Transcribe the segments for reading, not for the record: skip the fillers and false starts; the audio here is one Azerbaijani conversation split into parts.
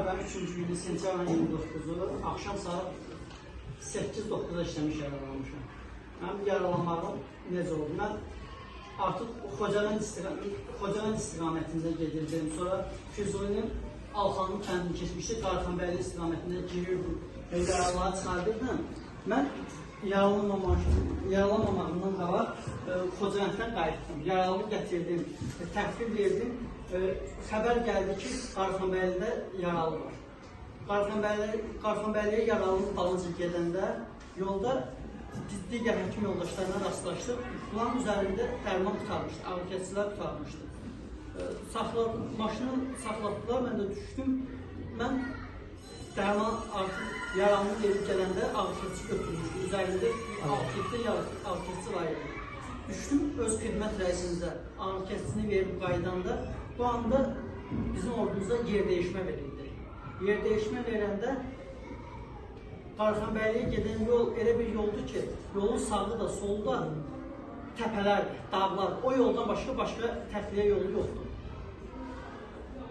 müharibənin 3-cü günü sentyabrın 29-u axşam saat 8-9-da işləmiş yaralanmışam. Mənim yaralanmağım necə oldu? Mən artıq Xocaland istiqamətində gedirdim. Sonra Füzulinin Alxanlı kəndini keçmişdi. Tarxanbəyli istiqamətində girirdim. Yaralıları çıxardırdım. Mən yaralanmamağımdan qabaq Xocalanddan qayıtdım. Yaralımı gətirdim, təhvil verdim. Xəbər gəldi ki, Qarxanbəylidə yaralı var. Qarxanbəyliyə yaralının dalınca gedəndə yolda digər həkim yoldaşlarına rastlaşdıq. Bunların üzərində dərman tutarmışdı, ağrıkəsicilər tutarmışdı. Maşını saxlatdılar, mən də düşdüm. Mən dərman artıq yaralını verib gələndə ağrıkəsici götürmüşdü. Üzərində 6-7 ağrıkəsici var idi. Düşdüm öz xidmət rəisimizə, ağrıkəsicini verib qaydanda bu anda bizim ordumuza yer dəyişmə verildi. Yer dəyişmə verəndə Qarxanbəyliyə gedən yol elə bir yoldur ki, yolun sağı da, solu da təpələrdir, dağlar. O yoldan başqa təxliyə yolu yoxdur.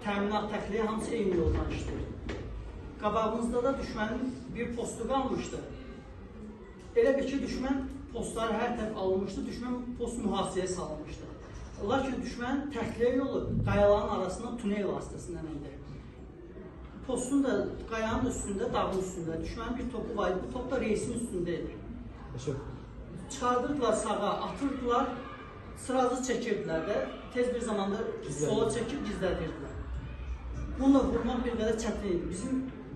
Təminat, təxliyə hamısı eyni yoldan işləyir. Qabağımızda da düşmənin bir postu qalmışdı. Elə bir ki, düşmən postları hər tərəf alınmışdı, düşmən post mühasirəyə salınmışdı. Lakin düşmənin təxliyə yolu qayaların arasından tunel vasitəsindən idi. Postun da qayanın üstündə, dağın üstündə düşmənin bir topu var idi. Bu top da reisin üstündə idi. Çıxardırdılar sağa, atırdılar, sıracı çəkirdilər də, tez bir zamanda sola çəkib gizlədirdilər. Bununla vurmaq bir qədər çətin idi. Bizim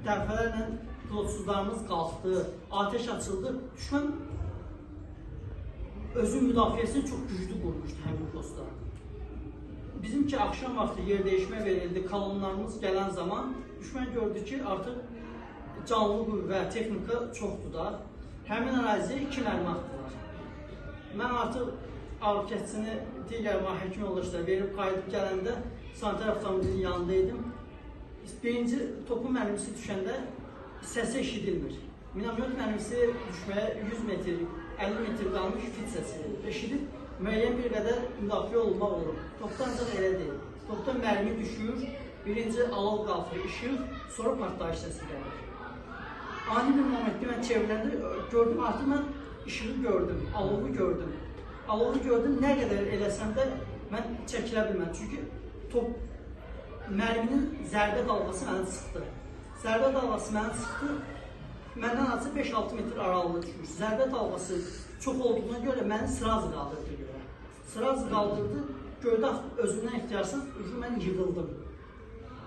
dəfələrlə pilotsuzlarımız qalxdı, ateş açıldı. Düşmən özün müdafiəsini çox güclü qurmuşdu həmin postlar. Bizimki axşam vaxtı yer dəyişmə verildi, kolonlarımız gələn zaman düşmən gördü ki, artıq canlı qüvvə, texnika çoxdur da. Həmin əraziyə 2 mərmi atdılar. Mən artıq ağrıkəsicini digər həkim yoldaşlara verib qayıdıb gələndə sanitar avtomobilin yanındaydım. Birinci topun mərmisi düşəndə səsi eşidilmir. Minamet mərmisi düşməyə 100 metr, 50 metr qalmış fit səsi eşidib müəyyən bir qədər müdafiə olunmaq olur. Topda ancaq elə deyil. Topda mərmi düşür, birinci alov qalxır, işıq, sonra partlayış səsi gəlir. Ani bir momentdə mən çevriləndə gördüm, artıq mən işığı gördüm, alovu gördüm. Alovu gördüm, nə qədər eləsəm də mən çəkilə bilmədim. Çünki mərminin zərbə dalğası məni sıxdı. Zərbə dalğası məni sıxdı, məndən azı 5-6 metr aralığı düşmüş. Zərbə dalğası çox olduğuna görə məni sırazı qaldırdı görə. Sırazı qaldırdı, göydə özümdən ixtiyarsız mən yığıldım.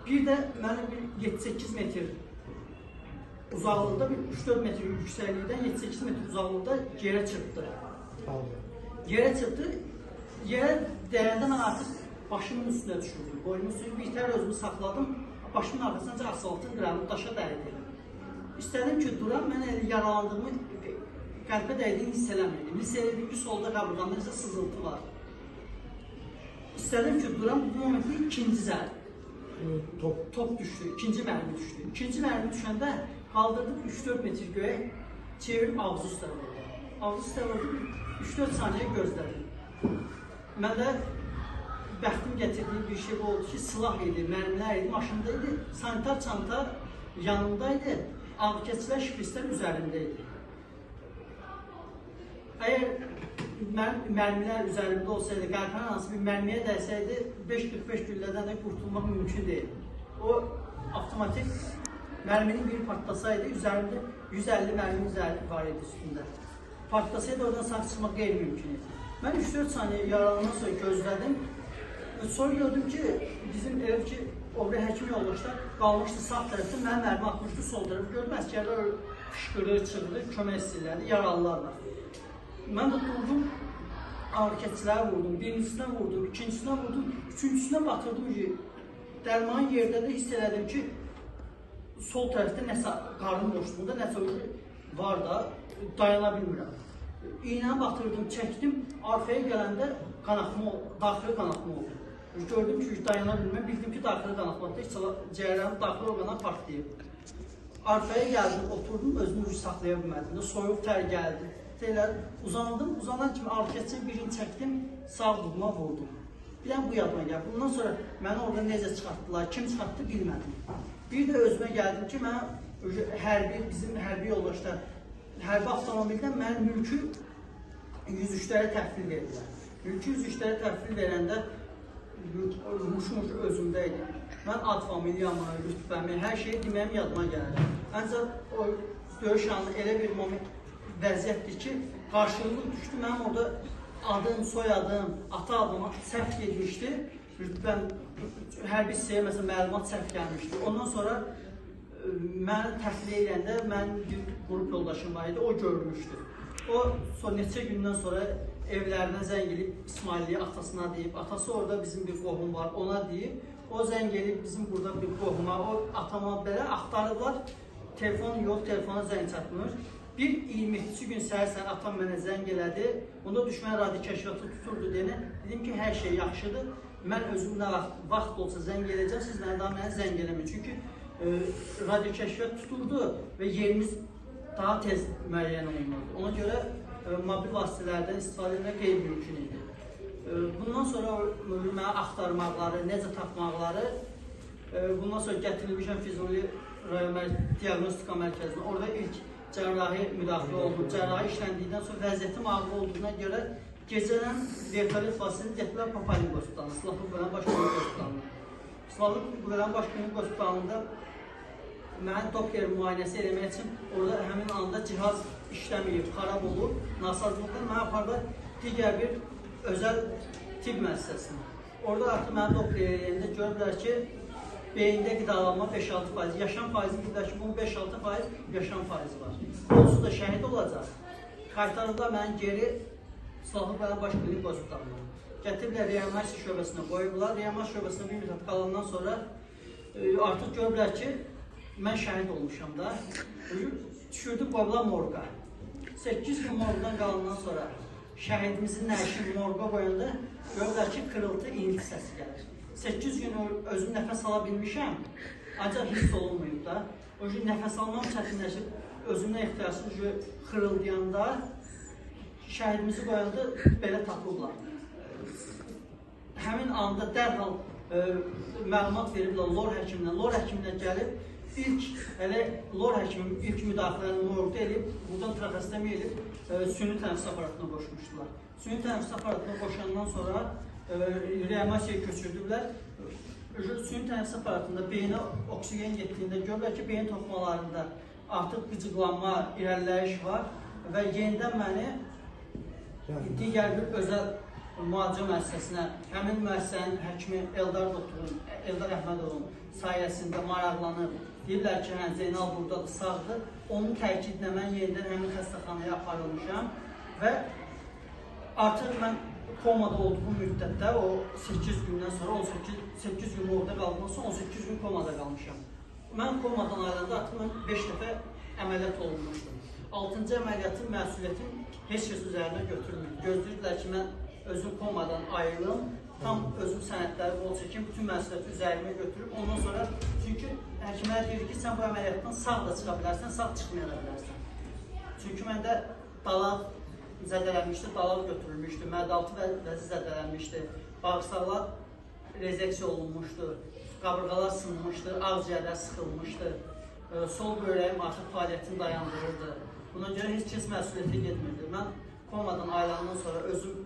Bir də mənim 7-8 metr uzaqlıqda, 3-4 metr yüksəklikdən 7-8 metr uzaqlıqda yerə çırpdı. Yerə çırpdı, yerə dəyəndə mən artıq başımın üstünə düşürdüm. Boynumun üstünə bir tər özümü saxladım, başımın arxasınca asfaltın qıramı daşa dəydi. İstədim ki, duram, mən yaralandığımı qəlbə dəydiyini hiss eləmirdim. Hiss elədim ki, solda qaburğamda isə sızıltı var. İstədim ki, duram, bu momentdə ikinci zərb. Top düşdü, ikinci mərmi düşdü. İkinci mərmi düşəndə qaldırdım 3-4 metr göyə, çevirib ağzı üstə vurdu. Ağzı üstə vurdu, 3-4 saniyə gözlədim. Mən də bəxtim gətirdiyi bir şey oldu ki, silah idi, mərmilər idi, maşında idi, sanitar çanta yanındaydı, ağrıkəsicilər, şprislər üzərində idi. Əgər mərmilər üzərində olsaydı, qəlbən hansı bir mərmiyə dəysəydi, 5-45 güllədən də qurtulmaq mümkün deyil. O, avtomatik mərminin biri partlasaydı, üzərində 150 mərmi var idi üstündə. Partlasaydı, oradan sağ çıxmaq qeyri-mümkün idi. Mən 3-4 saniyə yaralandan sonra gözlədim. Sonra gördüm ki, bizim elə ki, orada həkim yoldaşlar qalmışdı sağ tərəfdə, mənim mərmi atmışdı sol tərəfə. Gördüm, əskərlər qışqırır, çığırır, kömək istəyirlərdi, yaralılar var. Mən də durdum, ağrıkəsiciləri vurdum, birincisindən vurdum, ikincisindən vurdum, üçüncüsünə batırdım ki, dərmanın yerdə də hiss elədim ki, sol tərəfdə nəsə qarın boşluğunda nəsə var da, dayana bilmirəm. İğnəni batırdım, çəkdim, arxaya gələndə daxili qanaxma oldu. Gördüm ki, dayana bilmirəm, bildim ki, daxili qanaxmadır, cəyərlərim daxili orqana partlayıb. Arxaya gəldim, oturdum, özümü saxlaya bilmədim, soyuq tər gəldi. Uzandım, uzanan kimi ağrıkəsicinin birini çəkdim, sağ buduma vurdum. Bir də bu yadıma gəldi. Bundan sonra məni orada necə çıxartdılar, kim çıxartdı bilmədim. Bir də özümə gəldim ki, mən bizim hərbi yoldaşlar, hərbi avtomobildən mən mülkü 103-lərə təhvil verirlər. Mülkü 103-lərə təhvil verəndə muş özümdə idi. Mən ad familiyamı, rütbəmi, hər şeyi deməyim yadıma gəlir. Ancaq o döyüş anı elə bir vəziyyətdir ki, qarşılıq düşdü. Mənim orada adım, soyadım, ata adıma səhv gedmişdi. Rütbəm, hərbi hissəyə məsələn məlumat səhv gəlmişdi. Ondan sonra məni təxliyə edəndə mənim bir qrup yoldaşım var idi, o görmüşdü. O neçə gündən sonra evlərinə zəng edib İsmailliyə atasına deyib, atası orada bizim bir qohum var, ona deyib, o zəng edib bizim burada bir qohuma, o atama belə axtarıblar, telefon yox, telefona zəng çatmır. Bir 27-ci gün səhər atam mənə zəng elədi, onda düşmən radio kəşfiyyatı tuturdu dedim ki, hər şey yaxşıdır, mən özüm nə vaxt olsa zəng eləyəcəm, siz mənə zəng eləməyin. Çünki radio kəşfiyyat tuturdu və yerimiz daha tez müəyyən olunurdu. Ona görə mobil vasitələrdən istifadə etmək qeyri-mümkün idi. Bundan sonra mənə axtarmaqları, necə tapmaqları, bundan sonra gətirilmişəm Füzuli rayon diaqnostika mərkəzinə. Orada ilk cərrahi müdaxilə oldu. Cərrahi işləndikdən sonra vəziyyətim ağır olduğuna görə gecədən vertolyot vasitəsilə gətirilən Papanik hospitalına, Silahlı Qüvvələrin Baş Komandanı hospitalına. Silahlı Qüvvələrin Baş Komandanı hospitalında mən Doppler müayinəsi eləmək üçün orada həmin anda cihaz işləməyib, xarab olur. Nasazlıqdan mən apardı digər bir özəl tibb müəssisəsinə. Orada artıq mən Doppler eləyəndə görürlər ki, beyində qidalanma 5-6%, yaşam faizi dedilər ki, bunun 5-6% yaşam faizi var. Onsuz da şəhid olacaq. Qaytarıblar məni geri Silahlı Qüvvələrin Baş Klinik hospitalına. Gətiriblər reanimasiya şöbəsinə qoyublar. Reanimasiya şöbəsində bir müddət qalandan sonra artıq görürlər ki, mən şəhid olmuşam da. Düşürdü qoyublar morqa. 8 gün morqdan qalandan sonra şəhidimizin nəşini morqa qoyanda görürlər ki, kırıltı, inilti səsi gəlir. 8 gün özüm nəfəs ala bilmişəm, ancaq hiss olunmayıb da. O gün nəfəs almam çətinləşib, özümdən ixtiyarsız xırıldayanda şəhidimizi qoyanda belə tapıblar. Həmin anda dərhal məlumat veriblər lor həkiminə. Lor həkiminə gəlib, lor həkimin ilk müdaxiləni morqda eləyib, buradan trafestemi eləyib, süni tənəffüs aparatına qoşmuşdular. Süni tənəffüs aparatına qoşandan sonra reanimasiyaya köçürdüblər. Süni tənəffüs aparatında beyinə oksigen getdiyində görürlər ki, beyin toxumalarında artıq qıcıqlanma, irəliləyiş var və yenidən məni digər bir özəl müalicə müəssisəsinə, həmin müəssisənin həkimi Eldar Əhmədovun sayəsində maraqlanıb, deyirlər ki, Zeynal buradadır, sağdır. Onun təkidlə mən yenidən həmin xəstəxanaya aparılmışam və artıq mən komada olduğum müddətdə, o 8 gündən sonra, 8 gün orada qaldıqdan sonra 18 gün komada qalmışam. Mən komadan ayrılanda artıq mən 5 dəfə əməliyyat olunmuşdum. 6-cı əməliyyatın məsuliyyətim heç kəs üzərinə götürmür. Gözləyirlər ki, mən özüm komadan ayrılım, tam özüm sənədləri bol çəkim, bütün məsuliyyəti üzərimə götürüb. Ondan sonra, çünki həkimlər deyir ki, sən bu əməliyyatdan sağ da çıxa bilərsən, sağ çıxmaya da bilərsən. Çünki məndə dalaq zədələnmişdi, dalaq götürülmüşdü, mədaltı vəzi zədələnmişdi, bağırsaqlar rezeksiya olunmuşdu, qabırğalar sınmışdı, ağciyərlər sıxılmışdı, sol böyrəyim artıq fəaliyyətini dayandırırdı. Buna görə heç kəs məsuliyyətə getmirdi. Mən komadan ayrılandan sonra özüm